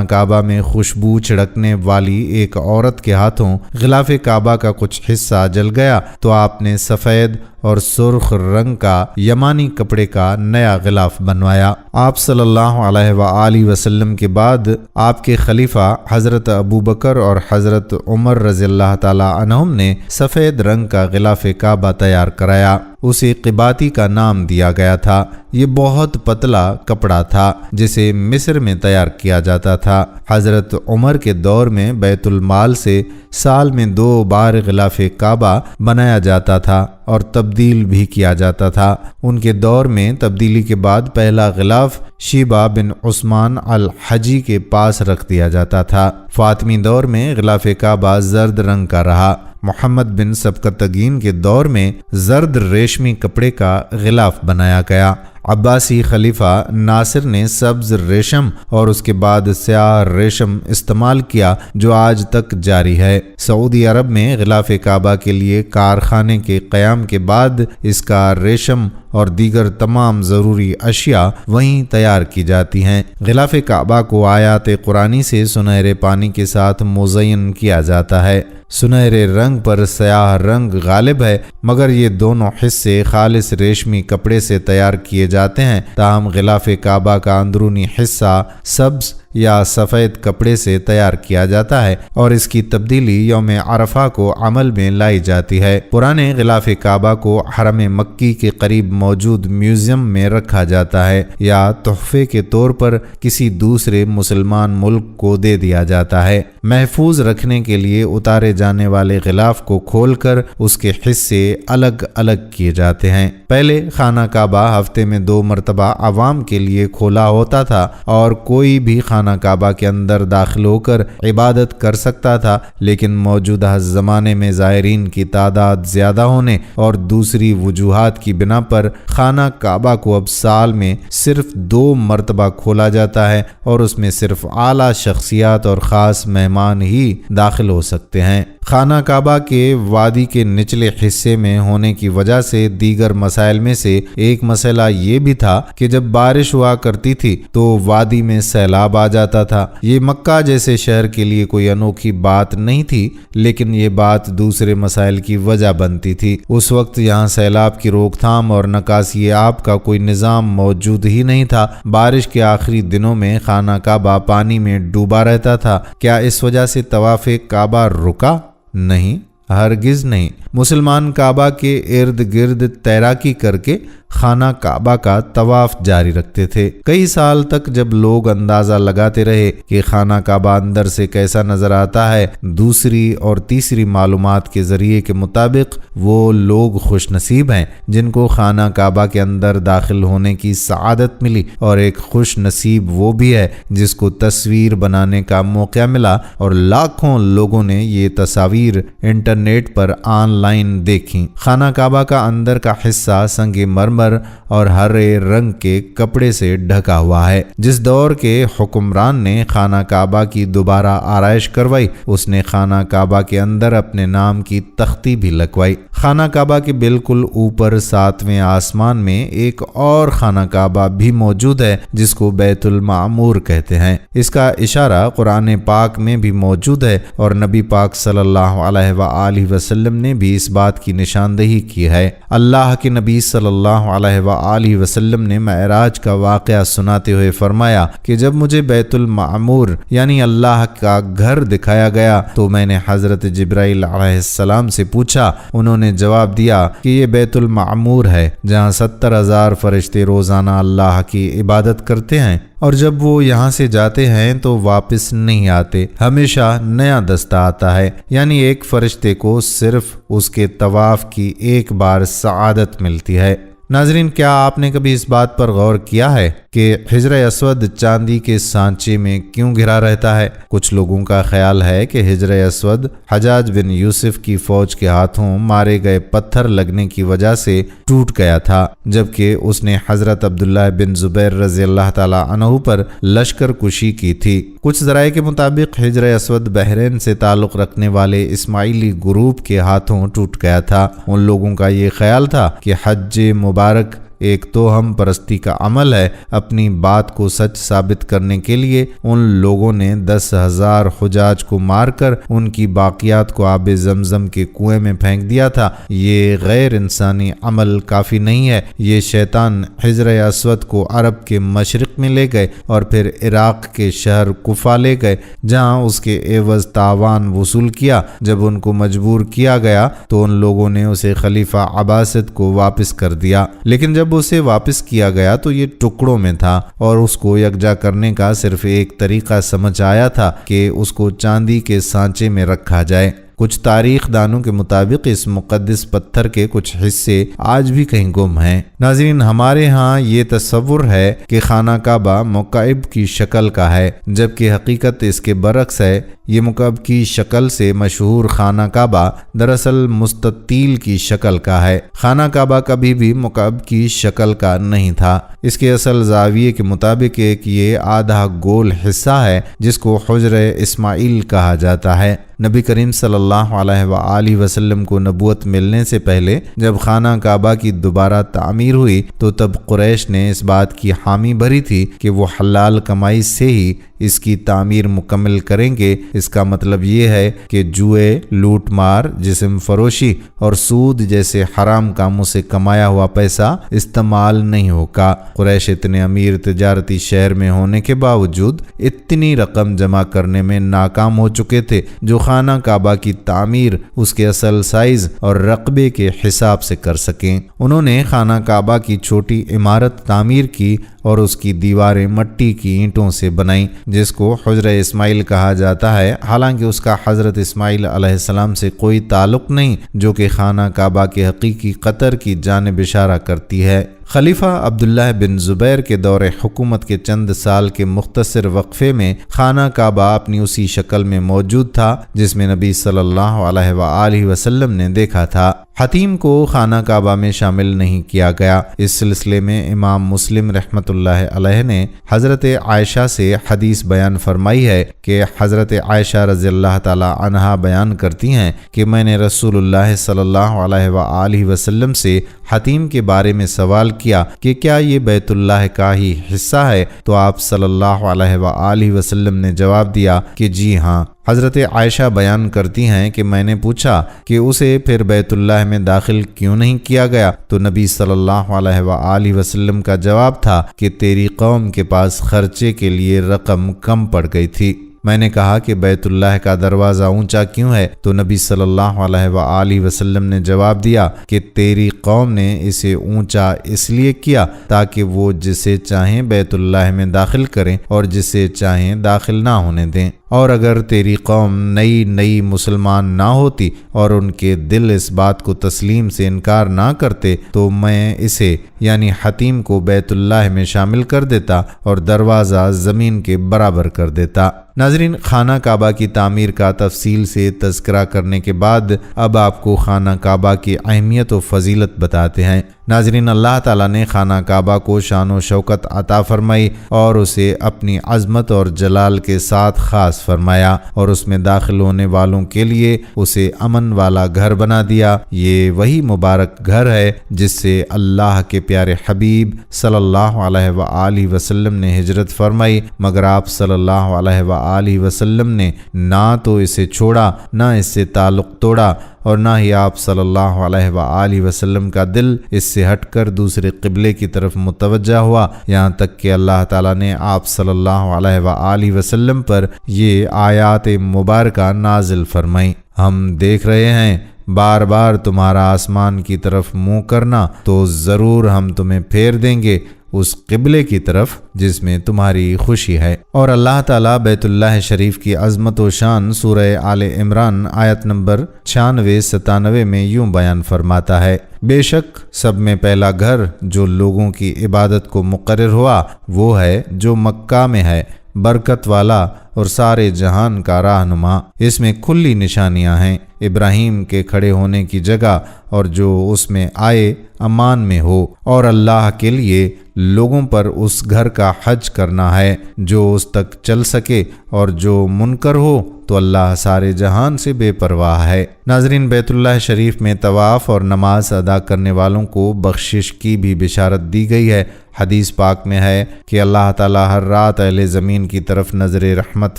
کعبہ میں خوشبو چھڑکنے والی ایک عورت کے ہاتھوں غلاف کعبہ کا کچھ حصہ جل گیا تو آپ نے سفید اور سرخ رنگ کا یمانی کپڑے کا نیا غلاف بنوایا۔ آپ صلی اللہ علیہ وآلہ وسلم کے بعد آپ کے خلیفہ حضرت ابوبکر اور حضرت عمر رضی اللہ تعالی عنہم نے سفید رنگ کا غلاف کعبہ تیار کرایا۔ اسے قباتی کا نام دیا گیا تھا۔ یہ بہت پتلا کپڑا تھا جسے مصر میں تیار کیا جاتا تھا۔ حضرت عمر کے دور میں بیت المال سے سال میں 2 بار غلاف کعبہ بنایا جاتا تھا اور تبدیل بھی کیا جاتا تھا۔ ان کے دور میں تبدیلی کے بعد پہلا غلاف شیبہ بن عثمان الحجی کے پاس رکھ دیا جاتا تھا۔ فاطمی دور میں غلاف کعبہ زرد رنگ کا رہا۔ محمد بن سبکتگین کے دور میں زرد ریشمی کپڑے کا غلاف بنایا گیا۔ عباسی خلیفہ ناصر نے سبز ریشم اور اس کے بعد سیاہ ریشم استعمال کیا جو آج تک جاری ہے۔ سعودی عرب میں غلاف کعبہ کے لیے کارخانے کے قیام کے بعد اس کا ریشم اور دیگر تمام ضروری اشیاء وہیں تیار کی جاتی ہیں۔ غلاف کعبہ کو آیات قرآنی سے سنہرے پانی کے ساتھ مزین کیا جاتا ہے۔ سنہرے رنگ پر سیاہ رنگ غالب ہے مگر یہ دونوں حصے خالص ریشمی کپڑے سے تیار کیے جاتے ہیں، تاہم غلاف کعبہ کا اندرونی حصہ سبز یا سفید کپڑے سے تیار کیا جاتا ہے اور اس کی تبدیلی یوم عرفہ کو عمل میں لائی جاتی ہے۔ پرانے غلاف کعبہ کو حرم مکی کے قریب موجود میوزیم میں رکھا جاتا ہے یا تحفے کے طور پر کسی دوسرے مسلمان ملک کو دے دیا جاتا ہے۔ محفوظ رکھنے کے لیے اتارے جانے والے غلاف کو کھول کر اس کے حصے الگ الگ کیے جاتے ہیں۔ پہلے خانہ کعبہ ہفتے میں 2 مرتبہ عوام کے لیے کھولا ہوتا تھا اور کوئی بھی خانہ کعبہ کے اندر داخل ہو کر عبادت کر سکتا تھا، لیکن موجودہ زمانے میں زائرین کی تعداد زیادہ ہونے اور دوسری وجوہات کی بنا پر خانہ کعبہ کو اب سال میں صرف 2 مرتبہ کھولا جاتا ہے اور اس میں صرف اعلیٰ شخصیات اور خاص مہمان ہی داخل ہو سکتے ہیں۔ خانہ کعبہ کے وادی کے نچلے حصے میں ہونے کی وجہ سے دیگر مسائل میں سے ایک مسئلہ یہ بھی تھا کہ جب بارش ہوا کرتی تھی تو وادی میں سیلاب آ جاتا تھا۔ یہ مکہ جیسے شہر کے لیے کوئی انوکھی بات نہیں تھی، لیکن یہ بات دوسرے مسائل کی وجہ بنتی تھی۔ اس وقت یہاں سیلاب کی روک تھام اور نکاسی آب کا کوئی نظام موجود ہی نہیں تھا۔ بارش کے آخری دنوں میں خانہ کعبہ پانی میں ڈوبا رہتا تھا۔ کیا اس وجہ سے طواف کعبہ رکا؟ نہیں، ہرگز نہیں۔ مسلمان کعبہ کے ارد گرد تیراکی کر کے خانہ کعبہ کا طواف جاری رکھتے تھے۔ کئی سال تک جب لوگ اندازہ لگاتے رہے کہ خانہ کعبہ اندر سے کیسا نظر آتا ہے، دوسری اور تیسری معلومات کے ذریعے کے مطابق وہ لوگ خوش نصیب ہیں جن کو خانہ کعبہ کے اندر داخل ہونے کی سعادت ملی، اور ایک خوش نصیب وہ بھی ہے جس کو تصویر بنانے کا موقع ملا اور لاکھوں لوگوں نے یہ تصاویر انٹرنیٹ پر آن لائن دیکھی۔ خانہ کعبہ کا اندر کا حصہ سنگ مرمر اور ہرے رنگ کے کپڑے سے ڈھکا ہوا ہے۔ جس دور کے حکمران نے خانہ کعبہ کی دوبارہ آرائش کروائی، اس نے خانہ کعبہ کے اندر اپنے نام کی تختی بھی لگوائی۔ خانہ کعبہ کے بالکل اوپر 7ویں آسمان میں ایک اور خانہ کعبہ بھی موجود ہے جس کو بیت المعمور کہتے ہیں۔ اس کا اشارہ قرآن پاک میں بھی موجود ہے اور نبی پاک صلی اللہ علیہ وآلہ وسلم نے بھی اس بات کی نشاندہی کی ہے۔ اللہ کے نبی صلی اللہ علیہ وآلہ وسلم نے معراج کا واقعہ سناتے ہوئے فرمایا کہ جب مجھے بیت المعمور یعنی اللہ کا گھر دکھایا گیا تو میں نے حضرت جبرائیل علیہ السلام سے پوچھا۔ انہوں نے جواب دیا کہ یہ بیت المعمور ہے جہاں 70,000 فرشتے روزانہ اللہ کی عبادت کرتے ہیں، اور جب وہ یہاں سے جاتے ہیں تو واپس نہیں آتے، ہمیشہ نیا دستہ آتا ہے، یعنی ایک فرشتے کو صرف اس کے طواف کی ایک بار سعادت ملتی ہے۔ ناظرین، کیا آپ نے کبھی اس بات پر غور کیا ہے کہ حجر اسود چاندی کے سانچے میں کیوں گھرا رہتا ہے؟ کچھ لوگوں کا خیال ہے کہ حجر اسود حجاج بن یوسف کی فوج کے ہاتھوں مارے گئے پتھر لگنے کی وجہ سے ٹوٹ گیا تھا، جبکہ اس نے حضرت عبداللہ بن زبیر رضی اللہ تعالی عنہ پر لشکر کشی کی تھی۔ کچھ ذرائع کے مطابق حجر اسود بحرین سے تعلق رکھنے والے اسماعیلی گروپ کے ہاتھوں ٹوٹ گیا تھا۔ ان لوگوں کا یہ خیال تھا کہ حج مبارک ایک توہم پرستی کا عمل ہے۔ اپنی بات کو سچ ثابت کرنے کے لیے ان لوگوں نے 10,000 حجاج کو مار کر ان کی باقیات کو آب زمزم کے کنویں میں پھینک دیا تھا۔ یہ غیر انسانی عمل کافی نہیں ہے۔ یہ شیطان حجر اسود کو عرب کے مشرق میں لے گئے اور پھر عراق کے شہر کوفہ لے گئے، جہاں اس کے عوض تاوان وصول کیا۔ جب ان کو مجبور کیا گیا تو ان لوگوں نے اسے خلیفہ عباسد کو واپس کر دیا، لیکن جب اسے واپس کیا گیا تو یہ ٹکڑوں میں تھا، اور اس کو یکجا کرنے کا صرف ایک طریقہ سمجھ آیا تھا کہ اس کو چاندی کے سانچے میں رکھا جائے۔ کچھ تاریخ دانوں کے مطابق اس مقدس پتھر کے کچھ حصے آج بھی کہیں گم ہیں۔ ناظرین، ہمارے ہاں یہ تصور ہے کہ خانہ کعبہ مکعب کی شکل کا ہے، جبکہ حقیقت اس کے برعکس ہے۔ یہ مکعب کی شکل سے مشہور خانہ کعبہ دراصل مستطیل کی شکل کا ہے۔ خانہ کعبہ کبھی بھی مکعب کی شکل کا نہیں تھا۔ اس کے اصل زاویے کے مطابق ایک یہ آدھا گول حصہ ہے جس کو حجر اسماعیل کہا جاتا ہے۔ نبی کریم صلی اللہ علیہ وآلہ وسلم کو نبوت ملنے سے پہلے جب خانہ کعبہ کی دوبارہ تعمیر ہوئی تو تب قریش نے اس بات کی حامی بھری تھی کہ وہ حلال کمائی سے ہی اس کی تعمیر مکمل کریں گے۔ اس کا مطلب یہ ہے کہ جوئے، لوٹ مار، جسم فروشی اور سود جیسے حرام کاموں سے کمایا ہوا پیسہ استعمال نہیں ہوگا۔ قریش اتنے امیر تجارتی شہر میں ہونے کے باوجود اتنی رقم جمع کرنے میں ناکام ہو چکے تھے جو خانہ کعبہ کی تعمیر اس کے اصل سائز اور رقبے کے حساب سے کر سکیں۔ انہوں نے خانہ کعبہ کی چھوٹی عمارت تعمیر کی اور اس کی دیواریں مٹی کی اینٹوں سے بنائیں، جس کو حجر اسماعیل کہا جاتا ہے، حالانکہ اس کا حضرت اسماعیل علیہ السلام سے کوئی تعلق نہیں، جو کہ خانہ کعبہ کے حقیقی قطر کی جانب اشارہ کرتی ہے۔ خلیفہ عبداللہ بن زبیر کے دور حکومت کے چند سال کے مختصر وقفے میں خانہ کعبہ اپنی اسی شکل میں موجود تھا جس میں نبی صلی اللہ علیہ وآلہ وسلم نے دیکھا تھا۔ حتیم کو خانہ کعبہ میں شامل نہیں کیا گیا۔ اس سلسلے میں امام مسلم رحمۃ اللہ علیہ نے حضرت عائشہ سے حدیث بیان فرمائی ہے کہ حضرت عائشہ رضی اللہ تعالی عنہا بیان کرتی ہیں کہ میں نے رسول اللہ صلی اللہ علیہ وآلہ وسلم سے حتیم کے بارے میں سوال کیا کہ کیا یہ بیت اللہ کا ہی حصہ ہے، تو آپ صلی اللہ علیہ وآلہ وسلم نے جواب دیا کہ جی ہاں۔ حضرت عائشہ بیان کرتی ہیں کہ میں نے پوچھا کہ اسے پھر بیت اللہ میں داخل کیوں نہیں کیا گیا، تو نبی صلی اللہ علیہ وآلہ وسلم کا جواب تھا کہ تیری قوم کے پاس خرچے کے لیے رقم کم پڑ گئی تھی۔ میں نے کہا کہ بیت اللہ کا دروازہ اونچا کیوں ہے، تو نبی صلی اللہ علیہ وآلہ وسلم نے جواب دیا کہ تیری قوم نے اسے اونچا اس لیے کیا تاکہ وہ جسے چاہیں بیت اللہ میں داخل کریں اور جسے چاہیں داخل نہ ہونے دیں۔ اور اگر تیری قوم نئی مسلمان نہ ہوتی اور ان کے دل اس بات کو تسلیم سے انکار نہ کرتے تو میں اسے یعنی حتیم کو بیت اللہ میں شامل کر دیتا اور دروازہ زمین کے برابر کر دیتا۔ ناظرین، خانہ کعبہ کی تعمیر کا تفصیل سے تذکرہ کرنے کے بعد اب آپ کو خانہ کعبہ کی اہمیت و فضیلت بتاتے ہیں۔ ناظرین، اللہ تعالیٰ نے خانہ کعبہ کو شان و شوکت عطا فرمائی اور اسے اپنی عظمت اور جلال کے ساتھ خاص فرمایا اور اس میں داخل ہونے والوں کے لیے اسے امن والا گھر بنا دیا۔ یہ وہی مبارک گھر ہے جس سے اللہ کے پیارے حبیب صلی اللہ علیہ وآلہ وسلم نے ہجرت فرمائی، مگر آپ صلی اللہ علیہ وآلہ وسلم نے نہ تو اسے چھوڑا، نہ اس سے تعلق توڑا، اور نہ ہی آپ صلی اللہ علیہ وآلہ وسلم کا دل اس سے ہٹ کر دوسرے قبلے کی طرف متوجہ ہوا، یہاں تک کہ اللہ تعالیٰ نے آپ صلی اللہ علیہ وآلہ وسلم پر یہ آیات مبارکہ نازل فرمائی۔ ہم دیکھ رہے ہیں بار بار تمہارا آسمان کی طرف منہ کرنا، تو ضرور ہم تمہیں پھیر دیں گے اس قبلے کی طرف جس میں تمہاری خوشی ہے۔ اور اللہ تعالیٰ بیت اللہ شریف کی عظمت و شان سورہ آل عمران آیت نمبر 96-97 میں یوں بیان فرماتا ہے، بے شک سب میں پہلا گھر جو لوگوں کی عبادت کو مقرر ہوا وہ ہے جو مکہ میں ہے، برکت والا اور سارے جہان کا رہنما، اس میں کھلی نشانیاں ہیں، ابراہیم کے کھڑے ہونے کی جگہ، اور جو اس میں آئے امان میں ہو، اور اللہ کے لیے لوگوں پر اس گھر کا حج کرنا ہے جو اس تک چل سکے، اور جو منکر ہو تو اللہ سارے جہان سے بے پرواہ ہے۔ ناظرین، بیت اللہ شریف میں طواف اور نماز ادا کرنے والوں کو بخشش کی بھی بشارت دی گئی ہے۔ حدیث پاک میں ہے کہ اللہ تعالیٰ ہر رات اہل زمین کی طرف نظر رحمت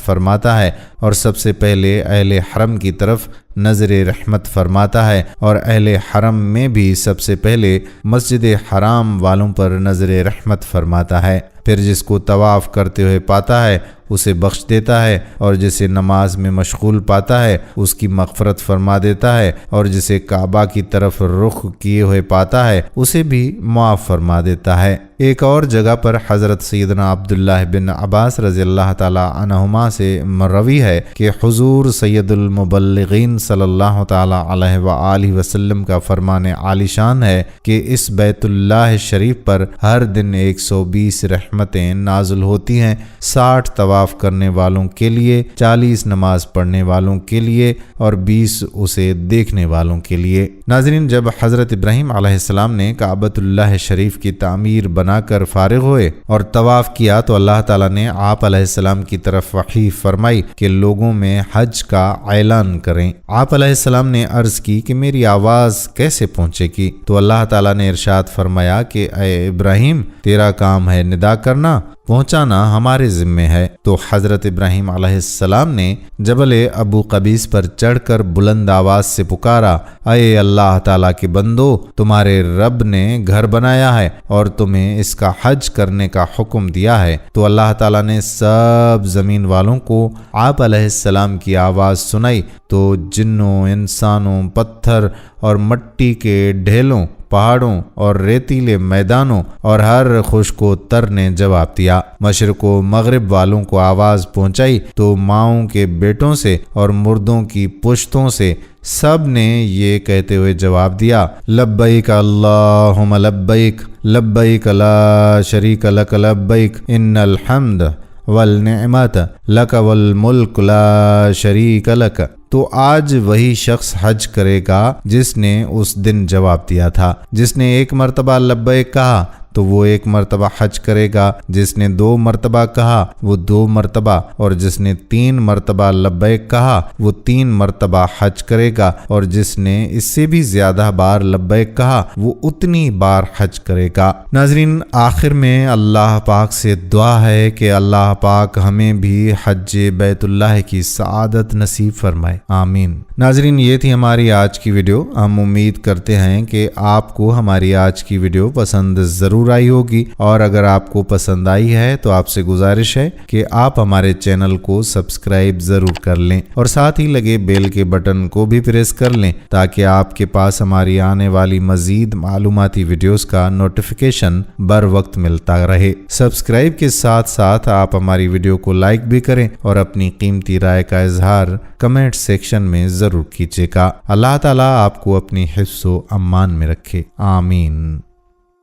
فرماتا ہے اور سب سے پہلے اہل حرم کی طرف نظر رحمت فرماتا ہے، اور اہل حرم میں بھی سب سے پہلے مسجد حرام والوں پر نظر رحمت فرماتا ہے۔ پھر جس کو طواف کرتے ہوئے پاتا ہے اسے بخش دیتا ہے، اور جسے نماز میں مشغول پاتا ہے اس کی مغفرت فرما دیتا ہے، اور جسے کعبہ کی طرف رخ کیے ہوئے پاتا ہے اسے بھی معاف فرما دیتا ہے۔ ایک اور جگہ پر حضرت سیدنا عبداللہ بن عباس رضی اللہ تعالی عنہما سے مروی ہے کہ حضور سید المبلغین صلی اللہ تعالی علیہ وآلہ وسلم کا فرمان عالی شان ہے کہ اس بیت اللہ شریف پر ہر دن 120 رحمتیں نازل ہوتی ہیں، 60 طواف کرنے والوں کے لیے، 40 نماز پڑھنے والوں کے لیے، اور 20 اسے دیکھنے والوں کے لیے۔ ناظرین، جب حضرت ابراہیم علیہ السلام نے کعبۃ اللہ شریف کی تعمیر بنا کر فارغ ہوئے اور طواف کیا تو اللہ تعالیٰ نے آپ علیہ السلام کی طرف وحی فرمائی کہ لوگوں میں حج کا اعلان کریں۔ آپ علیہ السلام نے عرض کی کہ میری آواز کیسے پہنچے گی؟ تو اللہ تعالیٰ نے ارشاد فرمایا کہ اے ابراہیم، تیرا کام ہے ندا کرنا، پہنچانا ہمارے ذمے ہے۔ تو حضرت ابراہیم علیہ السلام نے جبل ابو قبیس پر چڑھ کر بلند آواز سے پکارا، اے اللہ تعالیٰ کے بندو، تمہارے رب نے گھر بنایا ہے اور تمہیں اس کا حج کرنے کا حکم دیا ہے۔ تو اللہ تعالیٰ نے سب زمین والوں کو آپ علیہ السلام کی آواز سنائی، تو جنوں، انسانوں، پتھر اور مٹی کے ڈھیلوں، پہاڑوں اور ریتیلے میدانوں اور ہر خشک و تر نے جواب دیا۔ مشرق و مغرب والوں کو آواز پہنچائی تو ماؤں کے بیٹوں سے اور مردوں کی پشتوں سے سب نے یہ کہتے ہوئے جواب دیا، لبیک اللہم لبیک، لبیک لا شریک لک لبیک، ان الحمد والنعمت لک والملک لا شریک لک۔ تو آج وہی شخص حج کرے گا جس نے اس دن جواب دیا تھا۔ جس نے ایک مرتبہ لبیک کہا تو وہ ایک مرتبہ حج کرے گا، جس نے 2 مرتبہ کہا وہ 2 مرتبہ، اور جس نے 3 مرتبہ لبیک کہا وہ 3 مرتبہ حج کرے گا، اور جس نے اس سے بھی زیادہ بار لبیک کہا وہ اتنی بار حج کرے گا۔ ناظرین، آخر میں اللہ پاک سے دعا ہے کہ اللہ پاک ہمیں بھی حج بیت اللہ کی سعادت نصیب فرمائے، آمین۔ ناظرین، یہ تھی ہماری آج کی ویڈیو۔ ہم امید کرتے ہیں کہ آپ کو ہماری آج کی ویڈیو پسند ضرور ضرور آئی ہوگی، اور اگر آپ کو پسند آئی ہے تو آپ سے گزارش ہے کہ آپ ہمارے چینل کو سبسکرائب ضرور کر لیں اور ساتھ ہی لگے بیل کے بٹن کو بھی پریس کر لیں تاکہ آپ کے پاس ہماری آنے والی مزید معلوماتی ویڈیوز کا نوٹیفیکیشن بر وقت ملتا رہے۔ سبسکرائب کے ساتھ ساتھ آپ ہماری ویڈیو کو لائک بھی کریں اور اپنی قیمتی رائے کا اظہار کمنٹ سیکشن میں ضرور کیجیے گا۔ اللہ تعالیٰ آپ کو اپنی حفظ و امان میں رکھے، آمین۔